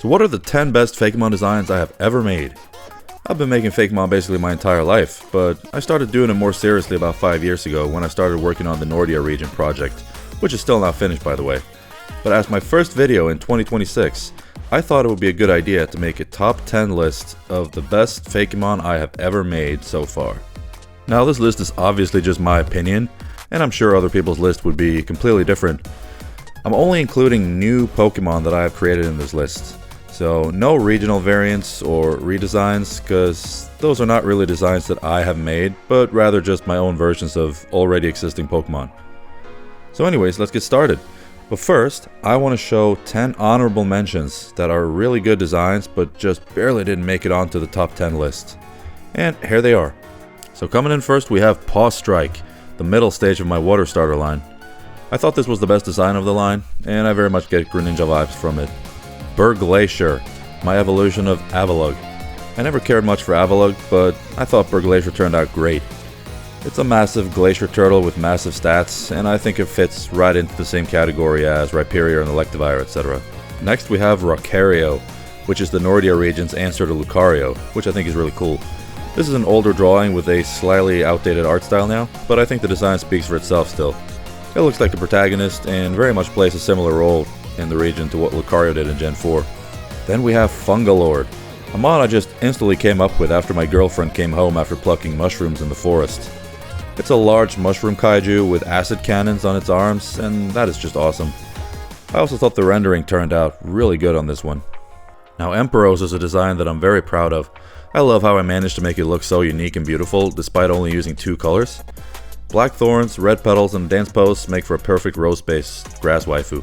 So what are the 10 best Fakemon designs I have ever made? I've been making Fakemon basically my entire life, but I started doing it more seriously about 5 years ago when I started working on the Nordia region project, which is still not finished by the way. But as my first video in 2026, I thought it would be a good idea to make a top 10 list of the best Fakemon I have ever made so far. Now this list is obviously just my opinion, and I'm sure other people's list would be completely different. I'm only including new Pokemon that I have created in this list. So no regional variants or redesigns, because those are not really designs that I have made, but rather just my own versions of already existing Pokemon. So anyways, let's get started. But first, I want to show 10 honorable mentions that are really good designs, but just barely didn't make it onto the top 10 list. And here they are. So coming in first, we have Paw Strike, the middle stage of my water starter line. I thought this was the best design of the line, and I very much get Greninja vibes from it. Glacier, my evolution of Avalugg. I never cared much for Avalugg, but I thought Glacier turned out great. It's a massive glacier turtle with massive stats, and I think it fits right into the same category as Rhyperior and Electivire, etc. Next we have Valkurio, which is the Nordia region's answer to Lucario, which I think is really cool. This is an older drawing with a slightly outdated art style now, but I think the design speaks for itself still. It looks like a protagonist and very much plays a similar role in the region to what Lucario did in Gen 4. Then we have Fungalord, a mod I just instantly came up with after my girlfriend came home after plucking mushrooms in the forest. It's a large mushroom kaiju with acid cannons on its arms, and that is just awesome. I also thought the rendering turned out really good on this one. Now Emperos is a design that I'm very proud of. I love how I managed to make it look so unique and beautiful despite only using 2 colors. Black thorns, red petals, and dance pose make for a perfect rose-based grass waifu.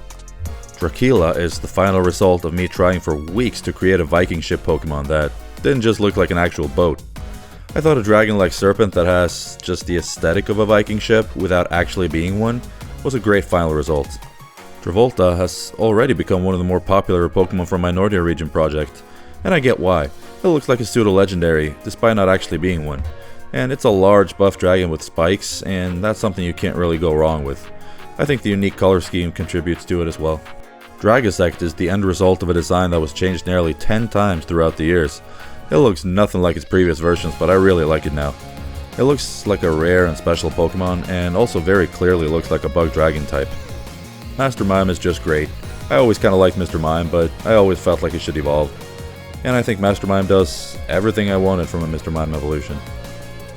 Dracula is the final result of me trying for weeks to create a Viking ship Pokemon that didn't just look like an actual boat. I thought a dragon-like serpent that has just the aesthetic of a Viking ship without actually being one was a great final result. Travolta has already become one of the more popular Pokemon from my Nordia region project, and I get why. It looks like a pseudo-legendary, despite not actually being one. And it's a large buff dragon with spikes, and that's something you can't really go wrong with. I think the unique color scheme contributes to it as well. Dragisect is the end result of a design that was changed nearly 10 times throughout the years. It looks nothing like its previous versions, but I really like it now. It looks like a rare and special Pokemon, and also very clearly looks like a bug dragon type. Master Mime is just great. I always kinda liked Mr. Mime, but I always felt like it should evolve. And I think Master Mime does everything I wanted from a Mr. Mime evolution.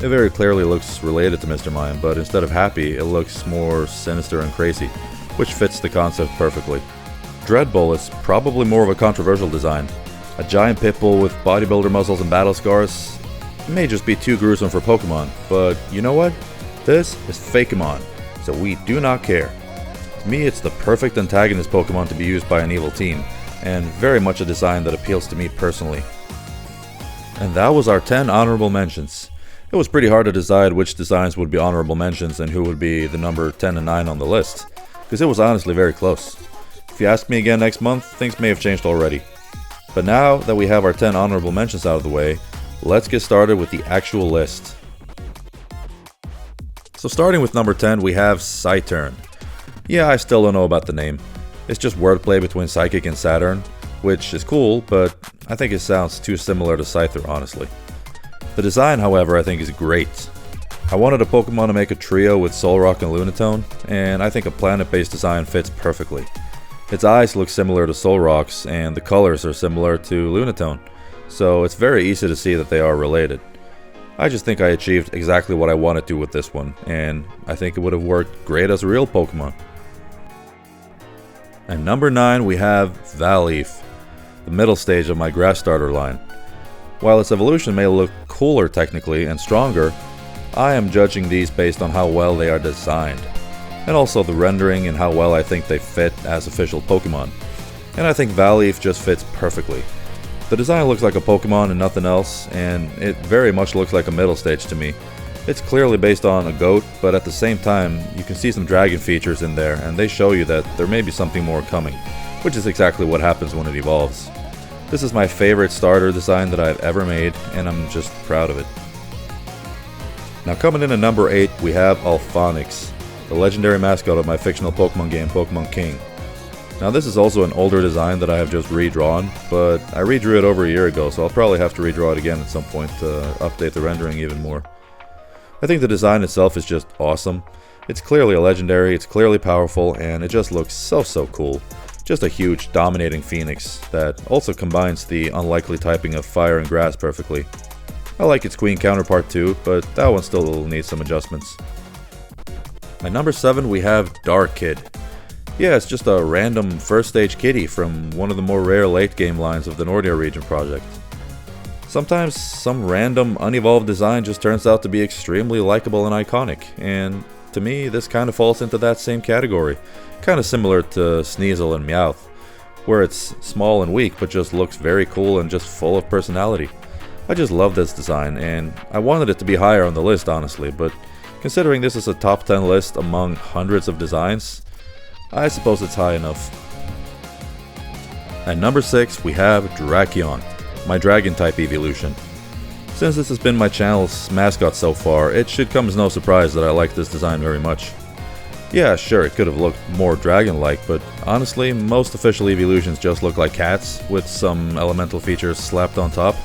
It very clearly looks related to Mr. Mime, but instead of happy, it looks more sinister and crazy, which fits the concept perfectly. Dreadbull is probably more of a controversial design. A giant pitbull with bodybuilder muscles and battle scars may just be too gruesome for Pokemon, but you know what? This is Fakemon, so we do not care. To me, it's the perfect antagonist Pokemon to be used by an evil team, and very much a design that appeals to me personally. And that was our 10 honorable mentions. It was pretty hard to decide which designs would be honorable mentions and who would be the number 10 and 9 on the list, because it was honestly very close. If you ask me again next month, things may have changed already. But now that we have our 10 honorable mentions out of the way, let's get started with the actual list. So starting with number 10, we have Sitturn. Yeah, I still don't know about the name. It's just wordplay between Psychic and Saturn, which is cool, but I think it sounds too similar to Scyther, honestly. The design, however, I think is great. I wanted a Pokemon to make a trio with Solrock and Lunatone, and I think a planet-based design fits perfectly. Its eyes look similar to Solrock's, and the colors are similar to Lunatone, so it's very easy to see that they are related. I just think I achieved exactly what I wanted to with this one, and I think it would have worked great as a real Pokemon. And number 9, we have Val Leaf, the middle stage of my grass starter line. While its evolution may look cooler technically and stronger, I am judging these based on how well they are designed, and also the rendering and how well I think they fit as official Pokemon. And I think Val Leaf just fits perfectly. The design looks like a Pokemon and nothing else, and it very much looks like a middle stage to me. It's clearly based on a goat, but at the same time, you can see some dragon features in there, and they show you that there may be something more coming, which is exactly what happens when it evolves. This is my favorite starter design that I've ever made, and I'm just proud of it. Now coming in at number 8, we have Alonics, the legendary mascot of my fictional Pokemon game, Pokemon King. Now this is also an older design that I have just redrawn, but I redrew it over a year ago, so I'll probably have to redraw it again at some point to update the rendering even more. I think the design itself is just awesome. It's clearly a legendary, it's clearly powerful, and it just looks so cool. Just a huge, dominating phoenix that also combines the unlikely typing of fire and grass perfectly. I like its queen counterpart too, but that one still needs some adjustments. At number 7 we have Dark Kid. Yeah, it's just a random first stage kitty from one of the more rare late game lines of the Nordia region project. Sometimes some random unevolved design just turns out to be extremely likable and iconic, and to me this kind of falls into that same category, kind of similar to Sneasel and Meowth, where it's small and weak but just looks very cool and just full of personality. I just love this design, and I wanted it to be higher on the list honestly, but considering this is a top 10 list among hundreds of designs, I suppose it's high enough. At number 6 we have Draon, my dragon type evolution. Since this has been my channel's mascot so far, it should come as no surprise that I like this design very much. Yeah, sure, it could have looked more dragon-like, but honestly, most official evolutions just look like cats, with some elemental features slapped on top.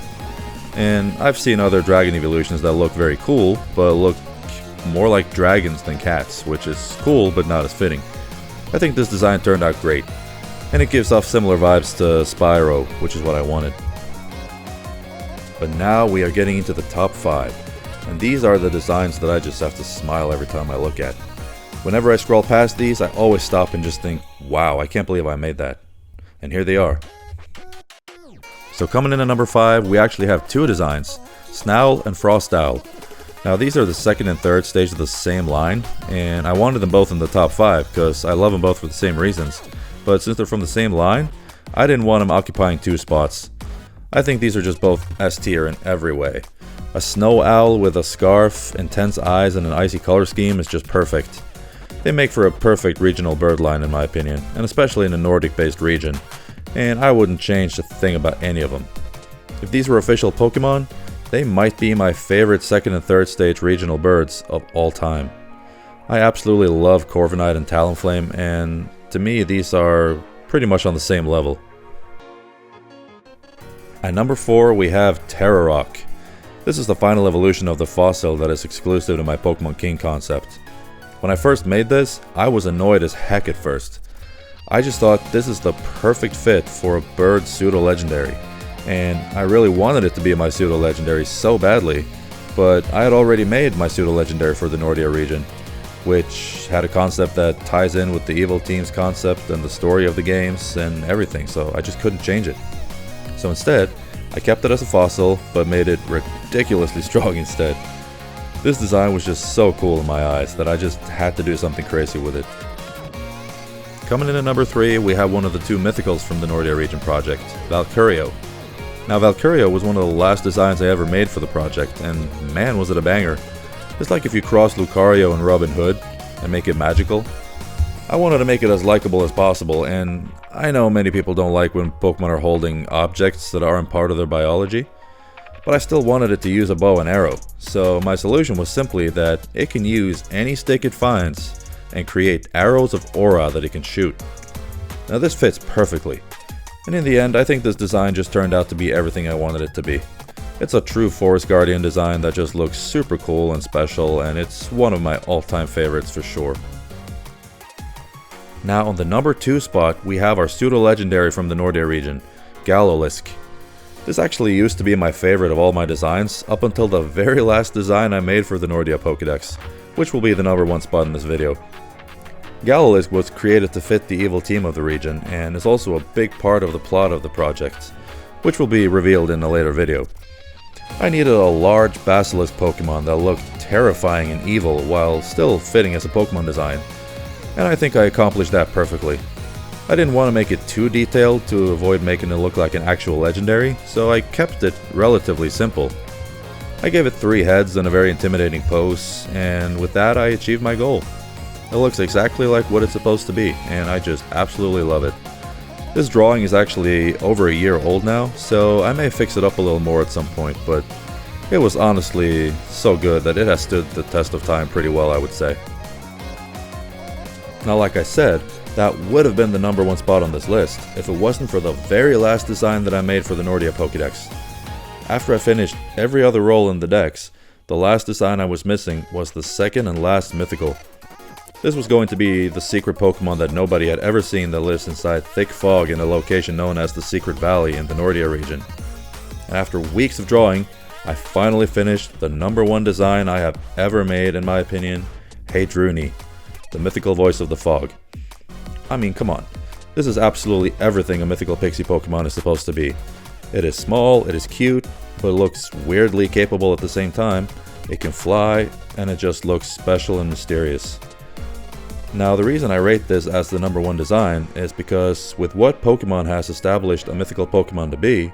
And I've seen other dragon evolutions that look very cool, but look more like dragons than cats, which is cool but not as fitting. I think this design turned out great, and it gives off similar vibes to Spyro, which is what I wanted. But now we are getting into the top 5, and these are the designs that I just have to smile every time I look at. Whenever I scroll past these, I always stop and just think, wow, I can't believe I made that. And here they are. So coming in at number 5, we actually have two designs, Snowl and Frostyle. Now these are the second and third stage of the same line, and I wanted them both in the top 5 because I love them both for the same reasons. But since they're from the same line, I didn't want them occupying 2 spots. I think these are just both S tier in every way. A snow owl with a scarf, intense eyes, and an icy color scheme is just perfect. They make for a perfect regional bird line in my opinion, and especially in a Nordic based region, and I wouldn't change a thing about any of them. If these were official Pokemon, they might be my favorite second and third stage regional birds of all time. I absolutely love Corviknight and Talonflame, and to me these are pretty much on the same level. At number 4 we have Terrorock. This is the final evolution of the fossil that is exclusive to my Pokemon King concept. When I first made this, I was annoyed as heck at first. I just thought this is the perfect fit for a bird pseudo-legendary, and I really wanted it to be my pseudo-legendary so badly, but I had already made my pseudo-legendary for the Nordia region, which had a concept that ties in with the Evil Team's concept and the story of the games and everything, so I just couldn't change it. So instead, I kept it as a fossil, but made it ridiculously strong instead. This design was just so cool in my eyes that I just had to do something crazy with it. Coming in at number 3, we have one of the 2 mythicals from the Nordia region project, Valkurio. Now Valkurio was one of the last designs I ever made for the project, and man was it a banger. It's like if you cross Lucario and Robin Hood and make it magical. I wanted to make it as likable as possible, and I know many people don't like when Pokemon are holding objects that aren't part of their biology, but I still wanted it to use a bow and arrow, so my solution was simply that it can use any stick it finds and create arrows of aura that it can shoot. Now this fits perfectly, and in the end I think this design just turned out to be everything I wanted it to be. It's a true Forest Guardian design that just looks super cool and special, and it's one of my all-time favorites for sure. Now on the number 2 spot we have our pseudo-legendary from the Nordia region, Galisk. This actually used to be my favorite of all my designs up until the very last design I made for the Nordia Pokédex, which will be the number 1 spot in this video. Galisk was created to fit the evil team of the region and is also a big part of the plot of the project, which will be revealed in a later video. I needed a large basilisk Pokemon that looked terrifying and evil while still fitting as a Pokemon design, and I think I accomplished that perfectly. I didn't want to make it too detailed to avoid making it look like an actual legendary, so I kept it relatively simple. I gave it 3 heads and a very intimidating pose, and with that I achieved my goal. It looks exactly like what it's supposed to be, and I just absolutely love it. This drawing is actually over a year old now, so I may fix it up a little more at some point, but it was honestly so good that it has stood the test of time pretty well, I would say. Now like I said, That would have been the #1 spot on this list if it wasn't for the very last design that I made for the Nordia Pokédex. After I finished every other role in the dex, the last design I was missing was the second and last mythical. This was going to be the secret Pokemon that nobody had ever seen that lives inside thick fog in a location known as the Secret Valley in the Nordia region. And after weeks of drawing, I finally finished the #1 design I have ever made, in my opinion, Heidruni, the mythical voice of the fog. I mean, come on. This is absolutely everything a mythical pixie Pokemon is supposed to be. It is small, it is cute, but it looks weirdly capable at the same time. It can fly, and it just looks special and mysterious. Now, the reason I rate this as the #1 design is because with what Pokemon has established a mythical Pokemon to be,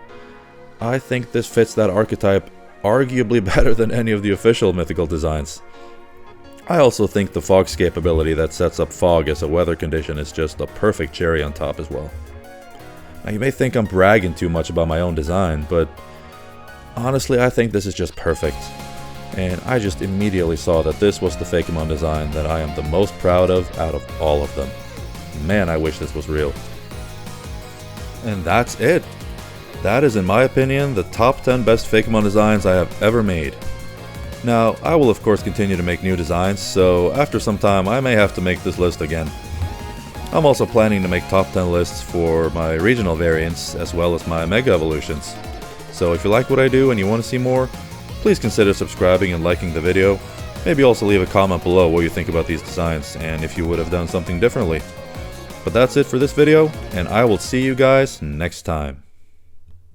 I think this fits that archetype arguably better than any of the official mythical designs. I also think the Fogscape ability that sets up fog as a weather condition is just a perfect cherry on top as well. Now, you may think I'm bragging too much about my own design, but honestly I think this is just perfect. And I just immediately saw that this was the Fakemon design that I am the most proud of out of all of them. Man, I wish this was real. And that's it. That is, in my opinion, the top 10 best Fakemon designs I have ever made. Now, I will of course continue to make new designs, so after some time I may have to make this list again. I'm also planning to make top 10 lists for my regional variants as well as my Mega Evolutions. So if you like what I do and you want to see more, please consider subscribing and liking the video. Maybe also leave a comment below what you think about these designs and if you would have done something differently. But that's it for this video, and I will see you guys next time.